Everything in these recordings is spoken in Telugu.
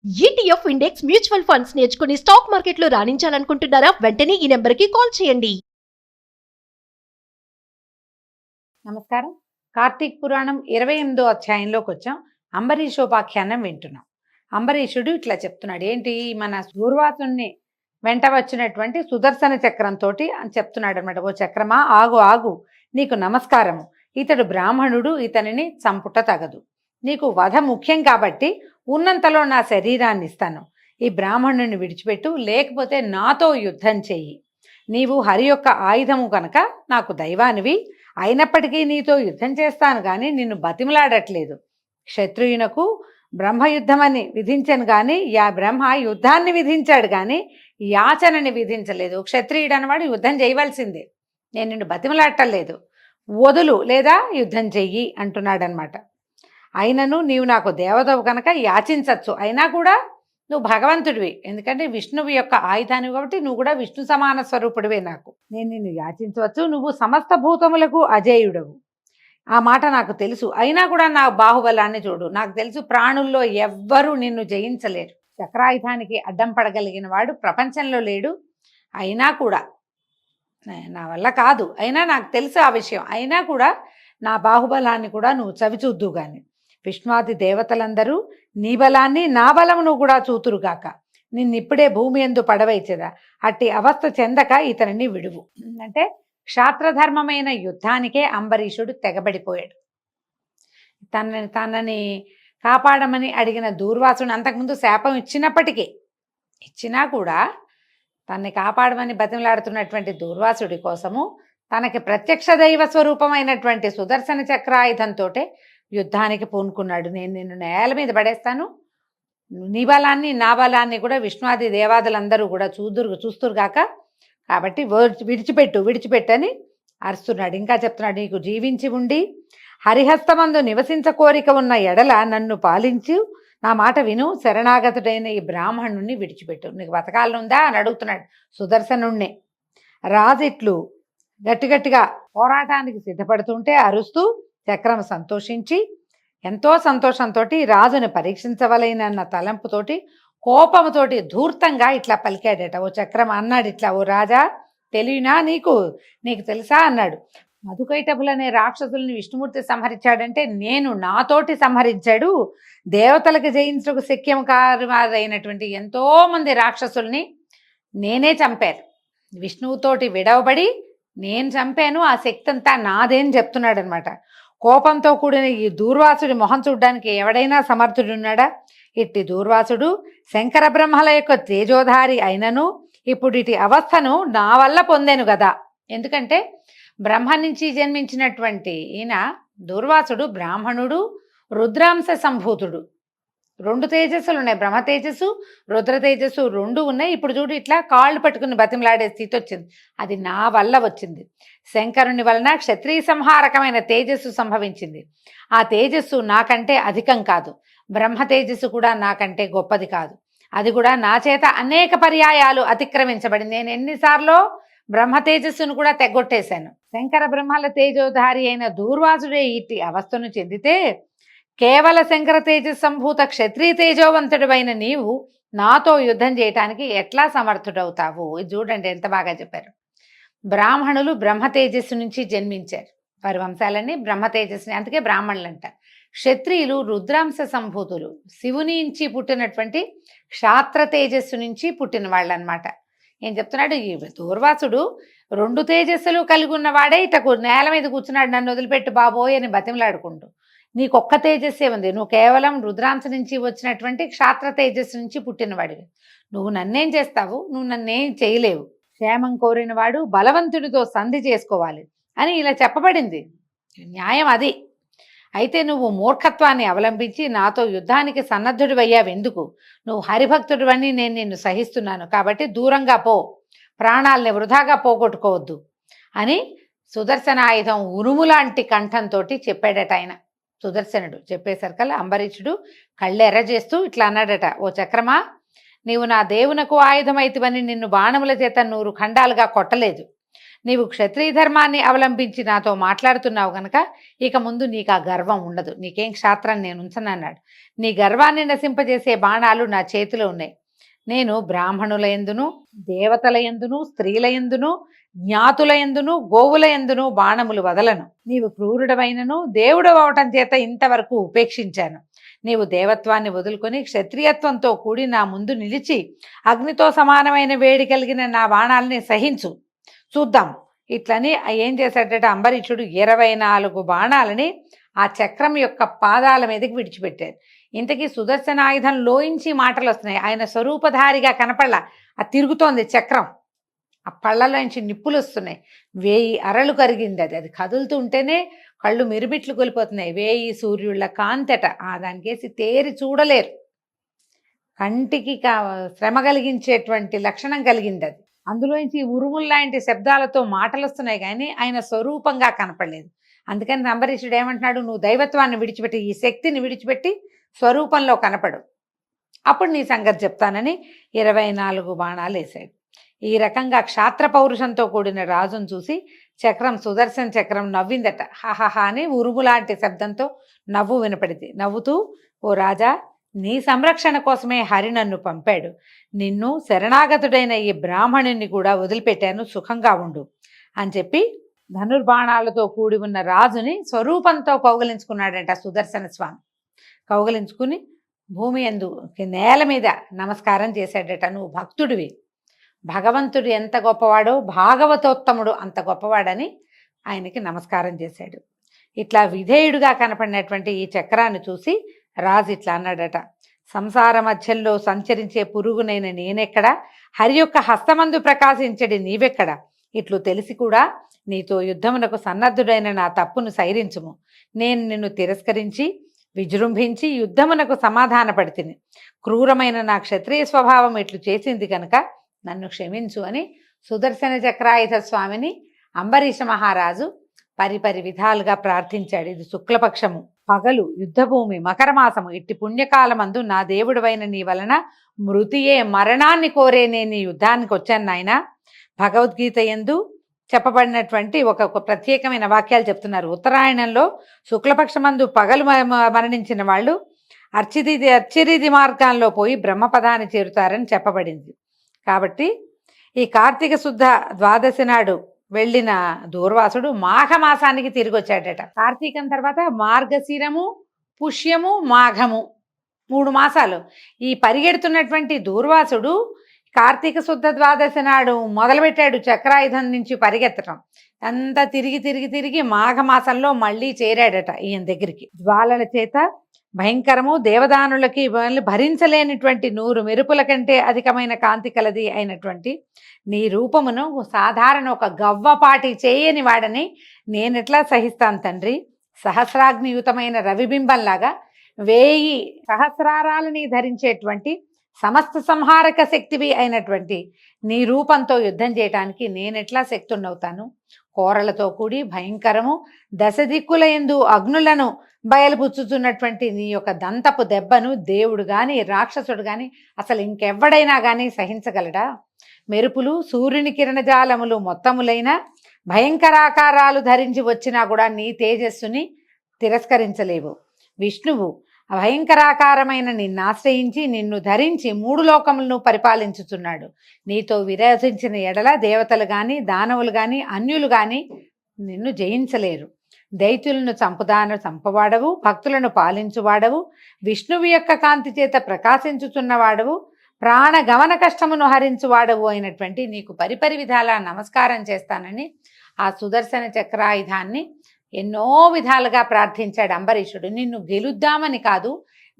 ఈటీఎఫ్ ఇండెక్స్ మ్యూచువల్ ఫండ్స్ నేర్చుకుని స్టాక్ మార్కెట్లో రాణించాలనుకుంటున్నారా? వెంటనే ఈ నెంబర్కి కాల్ చేయండి. నమస్కారం. కార్తీక్ పురాణం 28వ అధ్యాయంలోకి వచ్చాం. అంబరీషోపాఖ్యానం వింటున్నాం. అంబరీషుడు ఇట్లా చెప్తున్నాడు. ఏంటి, మన దూర్వాసుని వెంట వచ్చినటువంటి సుదర్శన చక్రంతో అని చెప్తున్నాడు అనమాట. ఓ చక్రమా, ఆగు ఆగు, నీకు నమస్కారము. ఇతడు బ్రాహ్మణుడు, ఇతనిని చంపుట తగదు. నీకు వధ ముఖ్యం కాబట్టి ఉన్నంతలో నా శరీరాన్ని ఇస్తాను. ఈ బ్రాహ్మణుని విడిచిపెట్టు, లేకపోతే నాతో యుద్ధం చెయ్యి. నీవు హరి యొక్క ఆయుధము కనుక నాకు దైవానివి, అయినప్పటికీ నీతో యుద్ధం చేస్తాను కానీ నిన్ను బతిమలాడట్లేదు. క్షత్రియునకు బ్రహ్మయుద్ధమని విధించను కానీ బ్రహ్మ యుద్ధాన్ని విధించాడు కానీ యాచనని విధించలేదు. క్షత్రియుడు అన్నవాడు యుద్ధం చేయవలసిందే. నేను నిన్ను బతిమలాడటలేదు, వదులు లేదా యుద్ధం చెయ్యి అంటున్నాడనమాట. అయినను నీవు నాకు దేవతవు కనుక యాచించచ్చు, అయినా కూడా నువ్వు భగవంతుడివి, ఎందుకంటే విష్ణువు యొక్క ఆయుధాన్ని కాబట్టి నువ్వు కూడా విష్ణు సమాన స్వరూపుడివే. నాకు నేను నిన్ను యాచించవచ్చు, నువ్వు సమస్త భూతములకు అజేయుడవు. ఆ మాట నాకు తెలుసు, అయినా కూడా నా బాహుబలాన్ని చూడు. నాకు తెలుసు ప్రాణుల్లో ఎవ్వరూ నిన్ను జయించలేరు. చక్రాయుధానికి అడ్డం పడగలిగిన వాడు ప్రపంచంలో లేడు. అయినా కూడా నా వల్ల కాదు, అయినా నాకు తెలుసు ఆ విషయం. అయినా కూడా నా బాహుబలాన్ని కూడా నువ్వు చవిచూద్దు గాని విష్ణువాది దేవతలందరూ నీ బలాన్ని నా బలమును కూడా చూతురుగాక. నిన్నిప్పుడే భూమి యందు పడవైచెదా, అట్టి అవస్థ చెందక ఇతనిని విడువు. అంటే క్షాత్రధర్మమైన యుద్ధానికే అంబరీషుడు తెగబడిపోయాడు. తనని కాపాడమని అడిగిన దూర్వాసుని అంతకుముందు శాపం ఇచ్చినా కూడా తనని కాపాడమని బతిమలాడుతున్నటువంటి దూర్వాసుడి కోసము తనకి ప్రత్యక్ష దైవ స్వరూపమైనటువంటి సుదర్శన చక్రాయుధంతో యుద్ధానికి పూనుకున్నాడు. నేను నిన్ను నేల మీద పడేస్తాను, నీ బలాన్ని నా బలాన్ని కూడా విష్ణువాది దేవాదులందరూ కూడా చూస్తురుగాక, కాబట్టి విడిచిపెట్టని అరుస్తున్నాడు. ఇంకా చెప్తున్నాడు, నీకు జీవించి ఉండి హరిహస్తమందు నివసించ కోరిక ఉన్న ఎడల నన్ను పాలించు, నా మాట విను, శరణాగతుడైన ఈ బ్రాహ్మణుణ్ణి విడిచిపెట్టు. నీకు బతకాలనుందా అని అడుగుతున్నాడు సుదర్శనుణ్ణి. రాజిట్లు గట్టిగట్టిగా పోరాటానికి సిద్ధపడుతుంటే అరుస్తూ చక్రం సంతోషించి ఎంతో సంతోషంతో రాజుని పరీక్షించవలైనన్న తలంపుతోటి కోపముతోటి ధూర్తంగా ఇట్లా పలికాడట. ఓ చక్రం అన్నాడు ఇట్లా, ఓ రాజా, తెలియనా నీకు తెలుసా అన్నాడు. మధుకైటపులనే రాక్షసుల్ని విష్ణుమూర్తి సంహరించాడంటే నేను నాతోటి సంహరించాడు. దేవతలకు జయించుటకు శక్యం కారైనటువంటి ఎంతో మంది రాక్షసుల్ని నేనే చంపాను. విష్ణువుతోటి విడవబడి నేను చంపాను, ఆ శక్తి అంతా నాదేని చెప్తున్నాడు అనమాట. కోపంతో కూడిన ఈ దూర్వాసుడి మొహం చూడ్డానికి ఎవడైనా సమర్థుడున్నాడా? ఇట్టి దూర్వాసుడు శంకర బ్రహ్మల యొక్క తేజోధారి అయినను ఇప్పుడు ఇటు అవస్థను నా వల్ల పొందాను కదా. ఎందుకంటే బ్రహ్మ నుంచి జన్మించినటువంటి ఈయన దూర్వాసుడు బ్రాహ్మణుడు, రుద్రాంశ సంభూతుడు. 2 తేజస్సులు ఉన్నాయి, బ్రహ్మ తేజస్సు, రుద్ర తేజస్సు 2 ఉన్నాయి. ఇప్పుడు చూడు ఇట్లా కాళ్ళు పట్టుకుని బతిమలాడే స్థితి వచ్చింది. అది నా వల్ల వచ్చింది. శంకరుని వలన క్షత్రియ సంహారకమైన తేజస్సు సంభవించింది. ఆ తేజస్సు నాకంటే అధికం కాదు, బ్రహ్మ తేజస్సు కూడా నాకంటే గొప్పది కాదు. అది కూడా నా చేత అనేక పర్యాయాలు అతిక్రమించబడింది. నేను ఎన్నిసార్లు బ్రహ్మ తేజస్సును కూడా తెగొట్టేశాను. శంకర బ్రహ్మల తేజోధారి అయిన దూర్వాసుడే ఇట్టి అవస్థను చెందితే కేవల శంకర తేజస్ సంభూత క్షత్రియ తేజోవంతుడివైన నీవు నాతో యుద్ధం చేయటానికి ఎట్లా సమర్థుడవుతావు? ఇది చూడండి ఎంత బాగా చెప్పారు. బ్రాహ్మణులు బ్రహ్మ తేజస్సు నుంచి జన్మించారు, వారి వంశాలన్నీ బ్రహ్మ తేజస్సుని, అందుకే బ్రాహ్మణులు అంటారు. క్షత్రియులు రుద్రాంశ సంభూతులు, శివుని నుంచి పుట్టినటువంటి క్షాత్ర తేజస్సు నుంచి పుట్టిన వాళ్ళు అనమాట. ఏం చెప్తున్నాడు, ఈ దూర్వాసుడు 2 తేజస్సులు కలిగి ఉన్నవాడే ఇటకు నేల మీద కూర్చున్నాడు, నన్ను వదిలిపెట్టు బాబోయ్ అని బతిమలాడుకుంటూ. నీకొక్క తేజస్సే ఉంది, నువ్వు కేవలం రుద్రాంశ నుంచి వచ్చినటువంటి క్షాత్ర తేజస్సు నుంచి పుట్టినవాడివి. నువ్వు నన్నేం చేస్తావు? నువ్వు నన్నేం చేయలేవు. క్షేమం కోరినవాడు బలవంతుడితో సంధి చేసుకోవాలి అని ఇలా చెప్పబడింది. న్యాయం అది. అయితే నువ్వు మూర్ఖత్వాన్ని అవలంబించి నాతో యుద్ధానికి సన్నద్ధుడివయ్యావు. ఎందుకు? నువ్వు హరిభక్తుడివని నేను నిన్ను సహిస్తున్నాను, కాబట్టి దూరంగా పో, ప్రాణాలని వృధాగా పోగొట్టుకోవద్దు అని సుదర్శన ఆయుధం ఉరుములాంటి కంఠంతో చెప్పాడట ఆయన. సుదర్శనుడు చెప్పేసరికల్లా అంబరీషుడు కళ్ళెర్ర చేస్తూ ఇట్లా అన్నాడట, ఓ చక్రమా, నీవు నా దేవునకు ఆయుధమైతివని నిన్ను బాణముల చేత 100 ఖండాలుగా కొట్టలేదు. నీవు క్షత్రియ ధర్మాన్ని అవలంబించి నాతో మాట్లాడుతున్నావు గనక ఇక ముందు నీకు ఆ గర్వం ఉండదు, నీకేం క్షాత్రం నేను ఉంచనన్నాడు. నీ గర్వాన్ని నశింపజేసే బాణాలు నా చేతిలో ఉన్నాయి. నేను బ్రాహ్మణుల యందును, దేవతల యందును, స్త్రీల యందును, జ్ఞాతుల యందును, గోవుల యందును బాణములు వదలను. నీవు క్రూరుడవైనను దేవుడు అవటం చేత ఇంతవరకు ఉపేక్షించాను. నీవు దేవత్వాన్ని వదులుకొని క్షత్రియత్వంతో కూడి నా ముందు నిలిచి అగ్నితో సమానమైన వేడి కలిగిన నా బాణాలని సహించు, చూద్దాం. ఇట్లని ఏం చేశాడట అంబరీషుడు 24 బాణాలని ఆ చక్రం యొక్క పాదాల మీదకి విడిచిపెట్టాడు. ఇంతకీ సుదర్శన ఆయుధం లోయించి మాటలు వస్తున్నాయి. ఆయన స్వరూపధారిగా కనపడలా, అది తిరుగుతోంది చక్రం, ఆ పళ్ళలోంచి నిప్పులు వస్తున్నాయి. 1000 అరలు కరిగింది. అది కదులుతూ ఉంటేనే కళ్ళు మిరుమిట్లు కొలిపోతున్నాయి. 1000 సూర్యుళ్ళ కాంతట దానికేసి తేరి చూడలేరు. కంటికి శ్రమ కలిగించేటువంటి లక్షణం కలిగింది అది. అందులోంచి ఉరుముల్లాంటి శబ్దాలతో మాటలు వస్తున్నాయి కానీ ఆయన స్వరూపంగా కనపడలేదు. అందుకని అంబరీషుడు ఏమంటున్నాడు, నువ్వు దైవత్వాన్ని విడిచిపెట్టి ఈ శక్తిని విడిచిపెట్టి స్వరూపంలో కనపడు, అప్పుడు నీ సంగతి చెప్తానని 24 బాణాలు వేశాడు. ఈ రకంగా క్షాత్ర పౌరుషంతో కూడిన రాజును చూసి చక్రం, సుదర్శన చక్రం నవ్విందట. హాహాహా అని ఉరుములాంటి శబ్దంతో నవ్వు వినపడింది. నవ్వుతూ, ఓ రాజా, నీ సంరక్షణ కోసమే హరి నన్ను పంపాడు. నిన్ను శరణాగతుడైన ఈ బ్రాహ్మణుని కూడా వదిలిపెట్టాను, సుఖంగా ఉండు అని చెప్పి ధనుర్బాణాలతో కూడి ఉన్న రాజుని స్వరూపంతో కౌగలించుకున్నాడంట సుదర్శన స్వామి. కౌగలించుకుని భూమి యందు నేల మీద నమస్కారం చేశాడట. నువ్వు భక్తుడివి, భగవంతుడు ఎంత గొప్పవాడో భాగవతోత్తముడు అంత గొప్పవాడని ఆయనకి నమస్కారం చేశాడు. ఇట్లా విధేయుడుగా కనపడినటువంటి ఈ చక్రాన్ని చూసి రాజు ఇట్లా అన్నాడట, సంసార మధ్యంలో సంచరించే పురుగునైన నేనెక్కడ, హరి యొక్క హస్తమందు ప్రకాశించడి నీవెక్కడ, ఇట్లు తెలిసి కూడా నీతో యుద్ధమునకు సన్నద్ధుడైన నా తప్పును సైరించుము. నేను నిన్ను తిరస్కరించి విజృంభించి యుద్ధమునకు సమాధానపడితిని. క్రూరమైన నా క్షత్రియ స్వభావం ఇట్లు చేసింది కనుక నన్ను క్షమించు అని సుదర్శన చక్రాయుధ స్వామిని అంబరీష మహారాజు పరిపరి విధాలుగా ప్రార్థించాడు. ఇది శుక్లపక్షము, పగలు, యుద్ధభూమి, మకరమాసము, ఇట్టి పుణ్యకాలమందు నా దేవుడివైన నీ వలన మృతియే మరణాన్ని కోరే నేను ఈ యుద్ధానికి వచ్చాను నాయన. భగవద్గీత యందు చెప్పబడినటువంటి ఒక ప్రత్యేకమైన వాక్యాలు చెప్తున్నారు. ఉత్తరాయణంలో శుక్లపక్షమందు పగలు మరణించిన వాళ్ళు అర్చిరిది మార్గాల్లో పోయి బ్రహ్మపదాన్ని చేరుతారని చెప్పబడింది. కాబట్టి ఈ కార్తీక శుద్ధ ద్వాదశి నాడు వెళ్ళిన దూర్వాసుడు మాఘమాసానికి తిరిగి వచ్చాడట. కార్తీకం తర్వాత మార్గశిరము, పుష్యము, మాఘము 3 మాసాలు. ఈ పరిగెడుతున్నటువంటి దూర్వాసుడు కార్తీక శుద్ధ ద్వాదశి నాడు మొదలుపెట్టాడు చక్రాయుధం నుంచి పరిగెత్తడం. అంతా తిరిగి తిరిగి తిరిగి మాఘమాసంలో మళ్ళీ చేరాడట ఈయన దగ్గరికి. జ్వాలల చేత భయంకరము, దేవదానులకి భరించలేనిటువంటి 100 మెరుపుల కంటే అధికమైన కాంతి కలది అయినటువంటి నీ రూపమును సాధారణ ఒక గవ్వపాటి చేయని వాడని నేనెట్లా సహిస్తాను తండ్రి. సహస్రాగ్నియుతమైన రవిబింబంలాగా 1000 సహస్రారాలని ధరించేటువంటి సమస్త సంహారక శక్తివి అయినటువంటి నీ రూపంతో యుద్ధం చేయటానికి నేనెట్లా శక్తున్నవుతాను. కోరలతో కూడి భయంకరము, 10 దిక్కుల యందు అగ్నులను బయలుపుచ్చుతున్నటువంటి నీ యొక్క దంతపు దెబ్బను దేవుడు గాని రాక్షసుడు గాని అసలు ఇంకెవ్వడైనా గాని సహించగలడా. మెరుపులు, సూర్యుని కిరణజాలములు మొత్తములైన భయంకరాకారాలు ధరించి వచ్చినా కూడా నీ తేజస్సుని తిరస్కరించలేవు. విష్ణువు భయంకరాకారమైన నిన్ను ఆశ్రయించి నిన్ను ధరించి 3 లోకములను పరిపాలించుతున్నాడు. నీతో విరోధించిన ఎడల దేవతలు గాని దానవులు గాని అన్యులు గాని నిన్ను జయించలేరు. దైత్యులను చంపవాడవు, భక్తులను పాలించువాడవు, విష్ణువు యొక్క కాంతి చేత ప్రకాశించుతున్నవాడవు, ప్రాణ గమన కష్టమును హరించువాడవు అయినటువంటి నీకు పరిపరి విధాలా నమస్కారం చేస్తానని ఆ సుదర్శన చక్రాయుధాన్ని ఎన్నో విధాలుగా ప్రార్థించాడు అంబరీషుడు. నిన్ను గెలుద్దామని కాదు,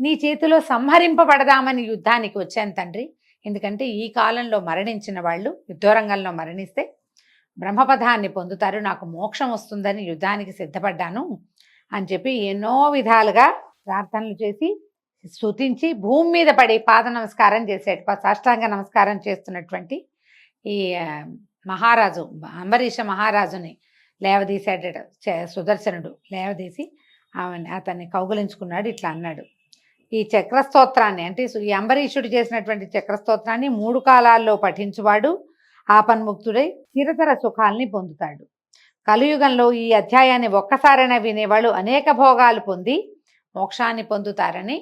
నీ చేతిలో సంహరింపబడదామని యుద్ధానికి వచ్చాను తండ్రి. ఎందుకంటే ఈ కాలంలో మరణించిన వాళ్ళు యుద్ధరంగంలో మరణిస్తే బ్రహ్మపదాన్ని పొందుతారు, నాకు మోక్షం వస్తుందని యుద్ధానికి సిద్ధపడ్డాను అని చెప్పి ఎన్నో విధాలుగా ప్రార్థనలు చేసి స్తుతించి భూమి మీద పడి పాద నమస్కారం చేశాడు. సాష్టాంగ నమస్కారం చేస్తున్నటువంటి ఈ మహారాజు అంబరీష మహారాజుని లేవదీశాడట సుదర్శనుడు. లేవదీసి అతన్ని కౌగులించుకున్నాడు. ఇట్లా అన్నాడు, ఈ చక్రస్తోత్రాన్ని అంటే ఈ అంబరీషుడు చేసినటువంటి చక్రస్తోత్రాన్ని 3 కాలాల్లో పఠించువాడు ఆపన్ముక్తుడై చిరతర సుఖాల్ని పొందుతాడు. కలియుగంలో ఈ అధ్యాయాన్ని ఒక్కసారైనా వినేవాళ్ళు అనేక భోగాలు పొంది మోక్షాన్ని పొందుతారని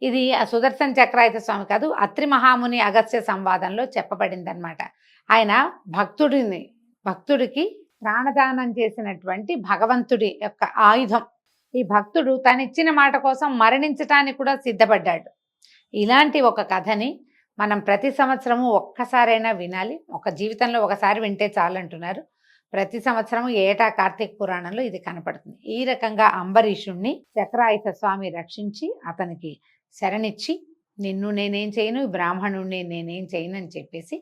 ఇది ఆ సుదర్శన చక్రాయుధ స్వామి కాదు, అత్రి మహాముని అగస్త్య సంవాదంలో చెప్పబడిందనమాట. ఆయన భక్తుడికి ప్రాణదానం చేసినటువంటి భగవంతుడి యొక్క ఆయుధం. ఈ భక్తుడు తనిచ్చిన మాట కోసం మరణించటానికి కూడా సిద్ధపడ్డాడు. ఇలాంటి ఒక కథని మనం ప్రతి సంవత్సరము ఒక్కసారైనా వినాలి. ఒక జీవితంలో ఒకసారి వింటే చాలంటున్నారు. ప్రతి సంవత్సరము ఏటా కార్తీక పురాణంలో ఇది కనపడుతుంది. ఈ రకంగా అంబరీషుణ్ణి చక్రాయుధ స్వామి రక్షించి అతనికి శరణిచ్చి, నిన్ను నేనేం చేయను, బ్రాహ్మణుణ్ణి నేనేం చేయను అని చెప్పేసి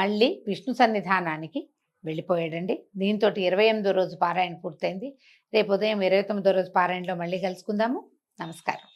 మళ్ళీ విష్ణు సన్నిధానానికి వెళ్ళిపోయాడండి. దీంతో 28వ రోజు పారాయణ పూర్తయింది. రేపు ఉదయం 29వ రోజు పారాయణలో మళ్ళీ కలుసుకుందాము. నమస్కారం.